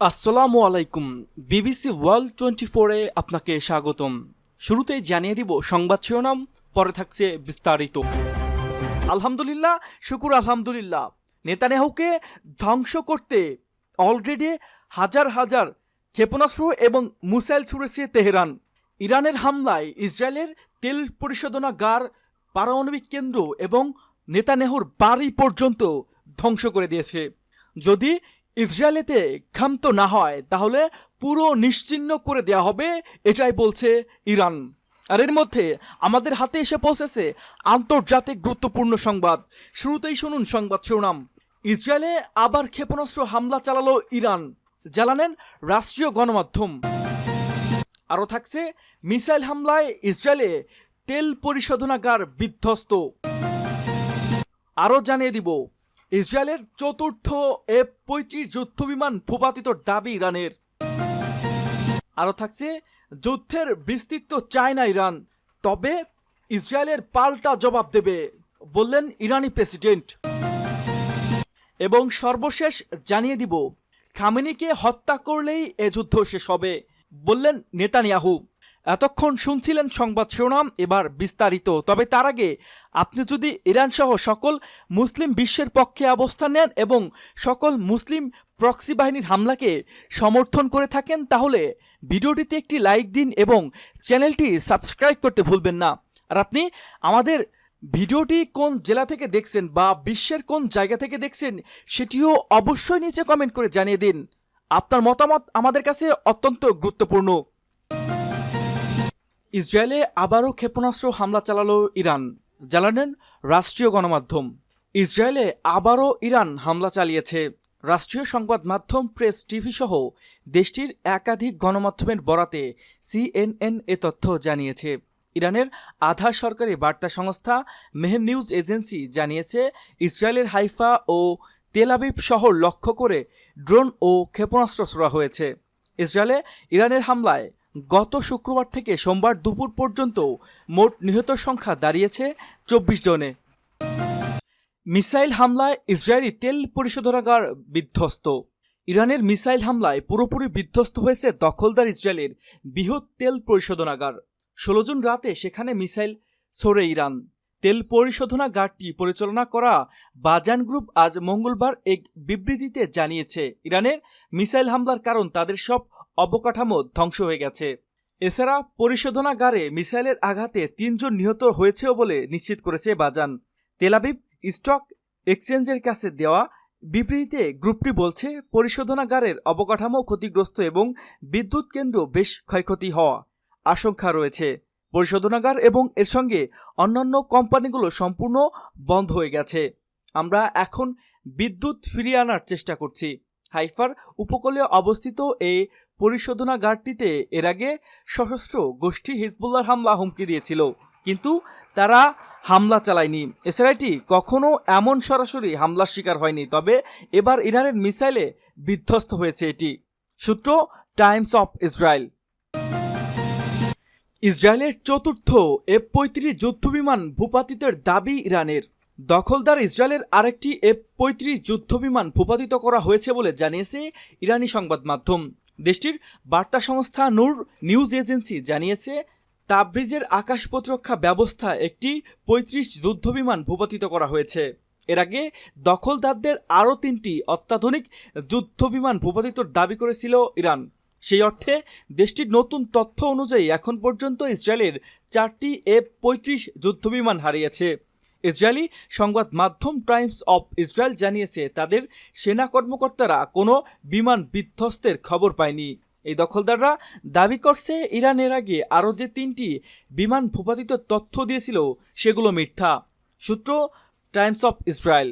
আসসালামু আলাইকুম। BBC world 24-এ আপনাকে স্বাগতম। শুরুতেই জানিয়ে দিব সংবাদ শিরোনাম, পরে থাকছে বিস্তারিত। আলহামদুলিল্লাহ, শুকুর আলহামদুলিল্লাহ। নেতানিয়াহুকে ধ্বংস করতে অলরেডি হাজার হাজার ক্ষেপণাস্ত্র এবং মিসাইল ছুড়েছে তেহরান। ইরানের হামলায় ইসরায়েলের তেল পরিশোধনাগার, পারমাণবিক কেন্দ্র এবং নেতানিয়াহুর বাড়ি পর্যন্ত ধ্বংস করে দিয়েছে। যদি ইসরায়েলেতে ক্ষান্ত না হয় তাহলে পুরো নিশ্চিহ্ন করে দেওয়া হবে, এটাই বলছে ইরান। আর এর মধ্যে আমাদের হাতে এসে পৌঁছেছে আন্তর্জাতিক গুরুত্বপূর্ণ সংবাদ। শুরুতেই শুনুন সংবাদ শিরোনাম। ইসরায়েলে আবার ক্ষেপণাস্ত্র হামলা চালালো ইরান, জানালেন রাষ্ট্রীয় গণমাধ্যম। আরও থাকছে মিসাইল হামলায় ইসরায়েলে তেল পরিশোধনাগার বিধ্বস্ত। আরও জানিয়ে দিব ইসরায়েলের চতুর্থ F-35 যুদ্ধবিমান ভূপাতিতর দাবি ইরানের। আরও থাকছে যুদ্ধের বিস্তৃত চায় না ইরান, তবে ইসরায়েলের পাল্টা জবাব দেবে বললেন ইরানি প্রেসিডেন্ট। এবং সর্বশেষ জানিয়ে দিব খামেনিকে হত্যা করলেই এ যুদ্ধ শেষ হবে বললেন নেতানিয়াহু। এতক্ষণ শুনছিলেন সংবাদ শিরোনাম, এবার বিস্তারিত। তবে তার আগে আপনি যদি ইরান সহ সকল মুসলিম বিশ্বের পক্ষে অবস্থান নেন এবং সকল মুসলিম প্রক্সি বাহিনীর হামলাকে সমর্থন করে থাকেন তাহলে ভিডিওটিতে একটি লাইক দিন এবং চ্যানেলটি সাবস্ক্রাইব করতে ভুলবেন না। আর আপনি আমাদের ভিডিওটি কোন জেলা থেকে দেখছেন বা বিশ্বের কোন জায়গা থেকে দেখছেন সেটিও অবশ্যই নিচে কমেন্ট করে জানিয়ে দিন। আপনার মতামত আমাদের কাছে অত্যন্ত গুরুত্বপূর্ণ। ইসরায়েলে আবারও ক্ষেপণাস্ত্র হামলা চালালো ইরান, জানালেন রাষ্ট্রীয় গণমাধ্যম। ইসরায়েলে আবারও ইরান হামলা চালিয়েছে। রাষ্ট্রীয় সংবাদ মাধ্যম প্রেস টিভি সহ দেশটির একাধিক গণমাধ্যমের বরাতে CNN এ তথ্য জানিয়েছে। ইরানের আধা সরকারি বার্তা সংস্থা মেহের নিউজ এজেন্সি জানিয়েছে ইসরায়েলের হাইফা ও তেল আবিব শহর লক্ষ্য করে ড্রোন ও ক্ষেপণাস্ত্র ছোড়া হয়েছে। ইসরায়েলে ইরানের হামলায় গত শুক্রবার থেকে সোমবার দুপুর পর্যন্ত মোট নিহত সংখ্যা দাঁড়িয়েছে 24 জনে। মিসাইল হামলায় ইসরায়েলি তেল পরিশোধনাগার বিধ্বস্ত। ইরানের মিসাইল হামলায় পুরোপুরি বিধ্বস্ত হয়েছে দখলদার ইসরায়েলের বৃহৎ তেল পরিশোধনাগার। 16 জুন রাতে সেখানে মিসাইল ছোড়ে ইরান। তেল পরিশোধনাগারটি পরিচালনা করা বাজান গ্রুপ আজ মঙ্গলবার এক বিবৃতিতে জানিয়েছে ইরানের মিসাইল হামলার কারণ তাদের সব অবকাঠামো ধ্বংস হয়ে গেছে। এছাড়া পরিশোধনাগারে মিসাইলের আঘাতে 3 জন নিহত হয়েছেও বলে নিশ্চিত করেছে বাজান। তেল আবিব স্টক এক্সচেঞ্জের কাছে দেওয়া বিবৃতিতে গ্রুপটি বলছে পরিশোধনাগারের অবকাঠামো ক্ষতিগ্রস্ত এবং বিদ্যুৎ কেন্দ্র বেশ ক্ষয়ক্ষতি হওয়া আশঙ্কা রয়েছে। পরিশোধনাগার এবং এর সঙ্গে অন্যান্য কোম্পানিগুলো সম্পূর্ণ বন্ধ হয়ে গেছে। আমরা এখন বিদ্যুৎ ফিরিয়ে আনার চেষ্টা করছি। হাইফার উপকূলে অবস্থিত এই পরিশোধনাগারটিতে এর আগে সশস্ত্র গোষ্ঠী হিজবুল্লাহর হামলা হুমকি দিয়েছিল, কিন্তু তারা হামলা চালায়নি। এছাড়া এটি কখনো এমন সরাসরি হামলার শিকার হয়নি, তবে এবার ইরানের মিসাইলে বিধ্বস্ত হয়েছে এটি। সূত্র টাইমস অফ ইসরায়েল। ইসরায়েলের চতুর্থ F-35 যুদ্ধবিমান ভূপাতিতের দাবি ইরানের। দখলদার ইসরায়েলের আরেকটি F-35 যুদ্ধবিমান ভূপাতিত করা হয়েছে বলে জানিয়েছে ইরানি সংবাদ মাধ্যম। দেশটির বার্তা সংস্থা নূর নিউজ এজেন্সি জানিয়েছে তাবরিজের আকাশ প্রতিরক্ষা ব্যবস্থা একটি 35 যুদ্ধবিমান ভূপাতিত করা হয়েছে। এর আগে দখলদারদের আরও 3টি অত্যাধুনিক যুদ্ধবিমান ভূপাতিতর দাবি করেছিল ইরান। সেই অর্থে দেশটির নতুন তথ্য অনুযায়ী এখন পর্যন্ত ইসরায়েলের 4টি F-35 যুদ্ধবিমান হারিয়েছে। ইসরায়েলি সংবাদ মাধ্যম টাইমস অফ ইসরায়েল জানিয়েছে তাদের সেনা কর্মকর্তারা কোনো বিমান বিধ্বস্তের খবর পায়নি। এই দখলদাররা দাবি করছে ইরানের আগে আরও যে 3টি বিমান ভূপাতিত তথ্য দিয়েছিল সেগুলো মিথ্যা। সূত্র টাইমস অফ ইসরায়েল।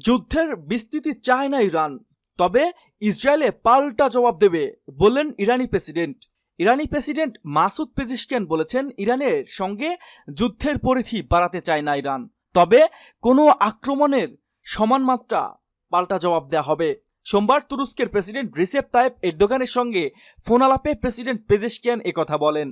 যুদ্ধের বিস্তৃতি চায় না ইরান, তবে ইসরায়েলে পাল্টা জবাব দেবে বললেন ইরানি প্রেসিডেন্ট। ইরানি প্রেসিডেন্ট মাসুদ পেজিশকিয়ান বলেছেন ইরানের সঙ্গে যুদ্ধের পরিধি বাড়াতে চায় না ইরান, তবে কোনো আক্রমণের সমান মাত্রা পাল্টা জবাব দেওয়া হবে। সোমবার তুরস্কের প্রেসিডেন্ট রিসেপ তাইপ এরদোগানের সঙ্গে ফোন আলাপে প্রেসিডেন্ট পেজিশকিয়ান একথা বলেন।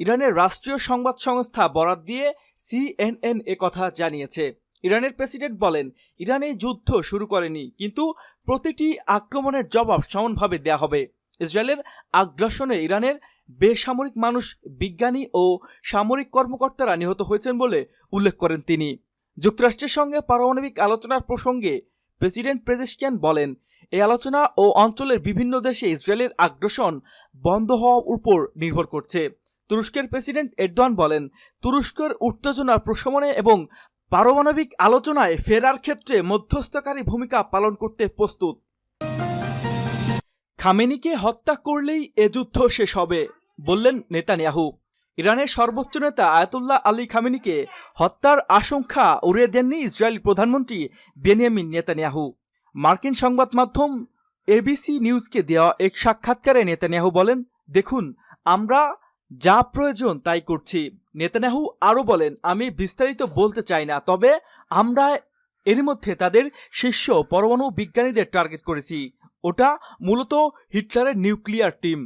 ইরানের রাষ্ট্রীয় সংবাদ সংস্থা বরাত দিয়ে CNN একথা জানিয়েছে। ইরানের প্রেসিডেন্ট বলেন, ইরান এই যুদ্ধ শুরু করেনি, কিন্তু প্রতিটি আক্রমণের জবাব সমানভাবে দেয়া হবে। ইসরায়েলের আগ্রাসনে ইরানের বেসামরিক মানুষ, বিজ্ঞানী ও সামরিক কর্মকর্তারা নিহত হয়েছেন বলে উল্লেখ করেন তিনি। যুক্তরাষ্ট্রের সঙ্গে পারমাণবিক আলোচনার প্রসঙ্গে প্রেসিডেন্ট পেজেশকিয়ান বলেন, এই আলোচনা ও অঞ্চলের বিভিন্ন দেশে ইসরায়েলের আগ্রাসন বন্ধ হওয়ার উপর নির্ভর করছে। তুরস্কের প্রেসিডেন্ট এরদোয়ান বলেন, তুরস্কের উত্তেজনার প্রশমনে এবং পারমাণবিক আলোচনায় ফেরার ক্ষেত্রে মধ্যস্থকারী ভূমিকা পালন করতে প্রস্তুত। খামেনিকে হত্যা করলেই এ যুদ্ধ শেষ হবে, বললেন নেতানিয়াহু। ইরানের সর্বোচ্চ নেতা আয়াতুল্লাহ আলী খামেনিকে হত্যার আশঙ্কা উড়িয়ে দেননি ইসরায়েলি প্রধানমন্ত্রী বেনিয়ামিন নেতানিয়াহু। মার্কিন সংবাদ মাধ্যম এবিসি নিউজকে দেওয়া এক সাক্ষাৎকারে নেতানিয়াহু বলেন, দেখুন, আমরা যা প্রয়োজন তাই করছি। নেতানিয়াহু আরও বলেন, আমি বিস্তারিত বলতে চাই না, তবে আমরা এর মধ্যে তাদের শীর্ষ পরমাণু বিজ্ঞানীদের টার্গেট করেছি। ওটা মূলত হিটলারের নিউক্লিয়ার টিম।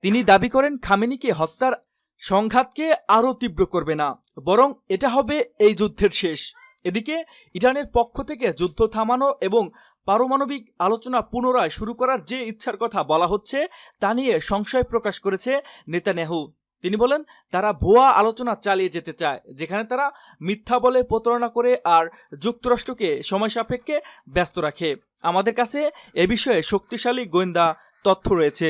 তিনি দাবি করেন, খামেনিকে হত্যার সংঘাতকে আরও তীব্র করবে না, বরং এটা হবে এই যুদ্ধের শেষ। এদিকে ইরানের পক্ষ থেকে যুদ্ধ থামানো এবং পারমাণবিক আলোচনা পুনরায় শুরু করার যে ইচ্ছার কথা বলা হচ্ছে তা নিয়ে সংশয় প্রকাশ করেছে নেতানিয়াহু। তিনি বলেন, তারা ভুয়া আলোচনা চালিয়ে যেতে চায়, যেখানে তারা মিথ্যা বলে প্রতারণা করে আর যুক্তরাষ্ট্রকে সময় সাপেক্ষে ব্যস্ত রাখে। আমাদের কাছে এ বিষয়ে শক্তিশালী গোয়েন্দা তথ্য রয়েছে।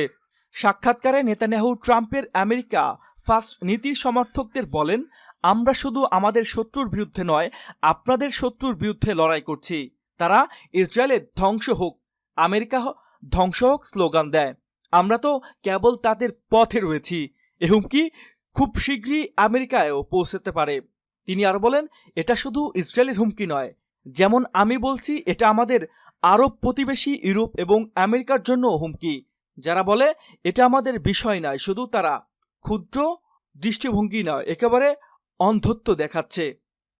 সাক্ষাৎকারে নেতানিয়াহু ট্রাম্পের আমেরিকা ফার্স্ট নীতির সমর্থকদের বলেন, আমরা শুধু আমাদের শত্রুর বিরুদ্ধে নয়, আপনাদের শত্রুর বিরুদ্ধে লড়াই করছি। তারা ইসরায়েলের ধ্বংস হোক, আমেরিকা ধ্বংস হোক স্লোগান দেয়। আমরা তো কেবল তাদের পথে রয়েছি। এ হুমকি খুব শীঘ্রই আমেরিকায়ও পৌঁছতে পারে। তিনি আর বলেন, এটা শুধু ইসরায়েলের হুমকি নয়, যেমন আমি বলছি, এটা আমাদের আরব প্রতিবেশী ইউরোপ এবং আমেরিকার জন্য হুমকি। যারা বলে এটা আমাদের বিষয় নয়, শুধু তারা ক্ষুদ্র দৃষ্টিভঙ্গি নয়, একেবারে অন্ধত্ব দেখাচ্ছে।